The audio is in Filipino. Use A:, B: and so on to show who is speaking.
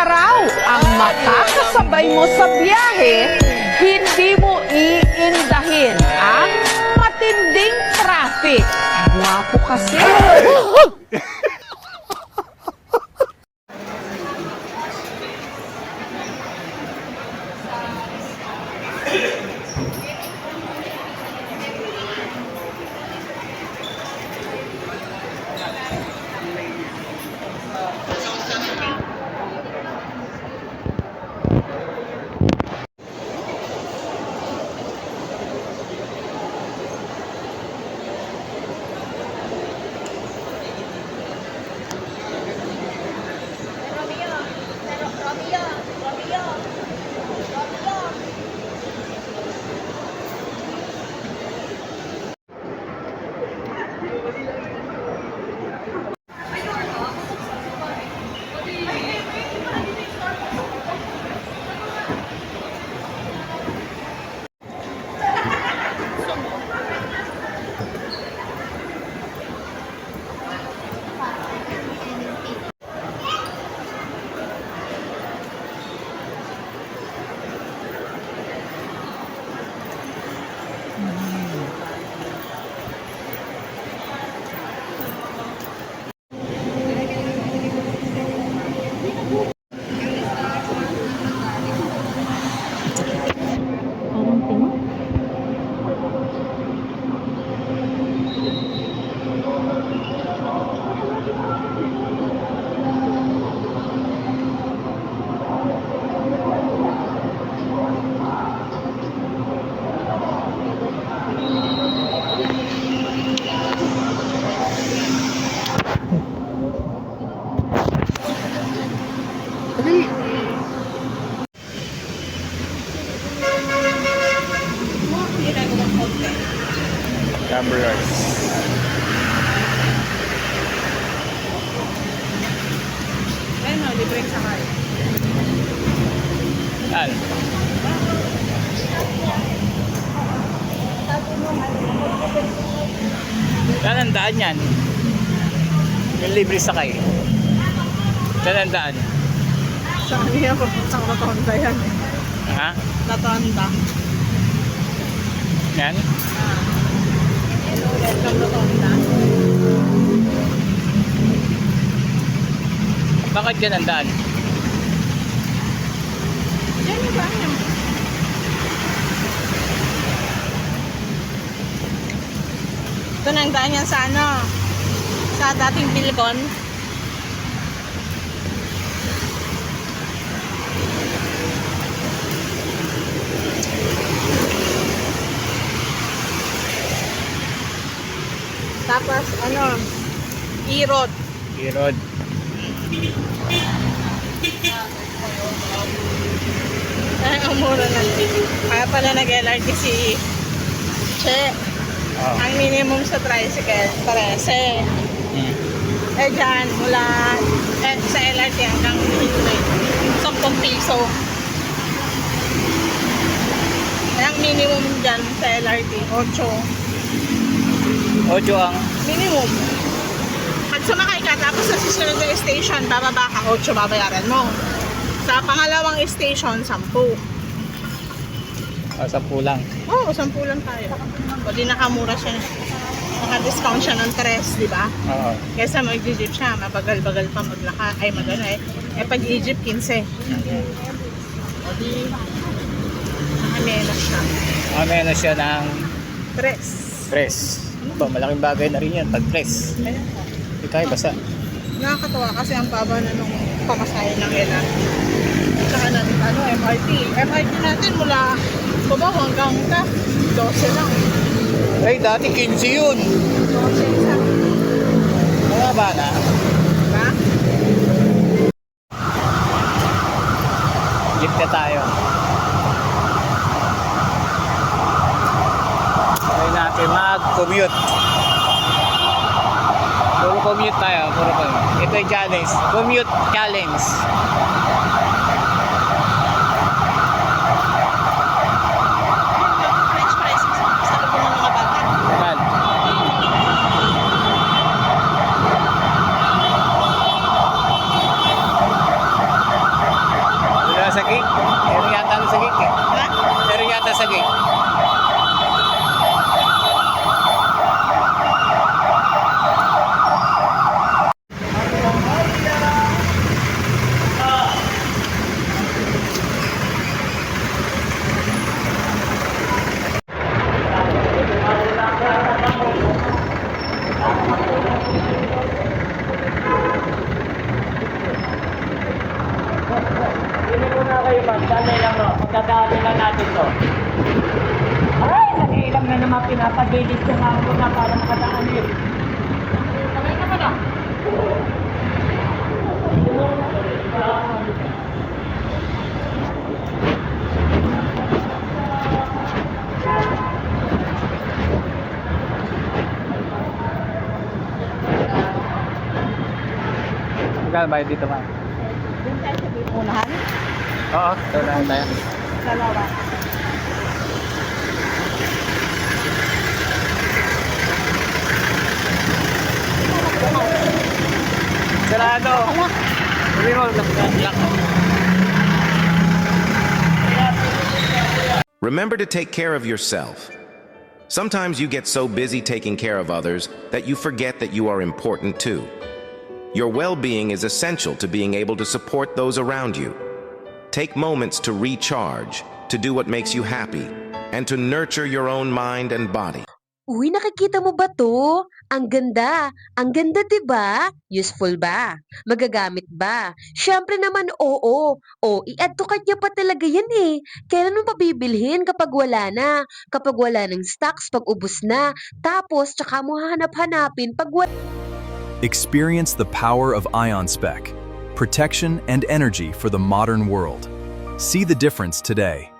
A: raw ang makakasabay mo sa biyahe, hindi mo iindahin ang matinding traffic. Guwapo kasi.
B: Cameras.
C: Ayun o, libreng sakay.
B: Yan. Yan ang daan yan. Yung libre sakay. Yan ang daan.
C: Sa kanya, papuntang Rotonda yan.
B: Ha?
C: Rotonda.
B: Yan.
C: Welcome Rotonda.
B: Bakit yan ang daan?
C: Yan yung ba niya? Ito na ang daan yan sa ano? Sa dating Bilgon. Tapos ano? Irod.
B: Irod.
C: Ay, ang mura ng ticket. Kaya pala nag-LRT si Che.
B: Oh.
C: Ang minimum sa tricycle, 13. Eh dyan, mula sa LRT hanggang Midway, 10 piso. Eh, ang minimum dyan sa LRT, 8.
B: Ocho ang
C: Minimum. Pag sumakay ka, tapos sa susunod na station, bababa ka, 8 babayaran mo. Sa pangalawang station, 10.
B: sa pulang.
C: Oo, 10 lang tayo. O di nakamura siya. Naka-discount siya ng 3, di ba?
B: Oo.
C: Kesa mag-jeep siya, mabagal-bagal pa maglakad. Ay, magano eh. Eh, pag i-jeep, 15. O di, nakamenos siya.
B: Meron siya ng
C: 3.
B: press. Ano ba? Malaking bagay na rin yan pag press.
C: Ayun.
B: Hindi tayo basa.
C: Nakakatawa kasi ang baba na nung pamasahe ng LR. Tsaka na, ano, MRT. MRT natin mula Cubao hanggang 12 lang.
B: Ay, dati 15 yun.
C: 12 isa.
B: Mga ba na?
C: Diba?
B: Jeep na tayo. Try natin mag-commute. Puro commute tayo. Puro commute. Ito yung challenge. Commute challenge.
C: French fries sa loob ng mga bata.
B: Yan. Bili muna kayo ma'am, dali lang o. Pagkadali lang natin to. Ay, nag-iilang na naman pinapagilid ko nga muna para makadaan yun. Kamay naman ah. Magkano ba dito ma'am?
C: Doon tayo sa unahan.
B: Oo, doon na tayo.
C: Dalawa.
B: Sarado. Sabi mo, lang.
D: Remember to take care of yourself. Sometimes you get so busy taking care of others that you forget that you are important too. Your well-being is essential to being able to support those around you. Take moments to recharge, to do what makes you happy, and to nurture your own mind and body.
E: Uy, nakikita mo ba to? Ang ganda. Ang ganda, 'di ba? Useful ba? Magagamit ba? Siyempre naman oo. O, i-add to cart niya pa talaga yan eh. Kailan mo pabibilhin kapag wala na? Kapag wala ng stocks, pag ubos na. Tapos, tsaka mo hahanap-hanapin pag wala.
F: Experience the power of IonSpec, protection and energy for the modern world. See the difference today.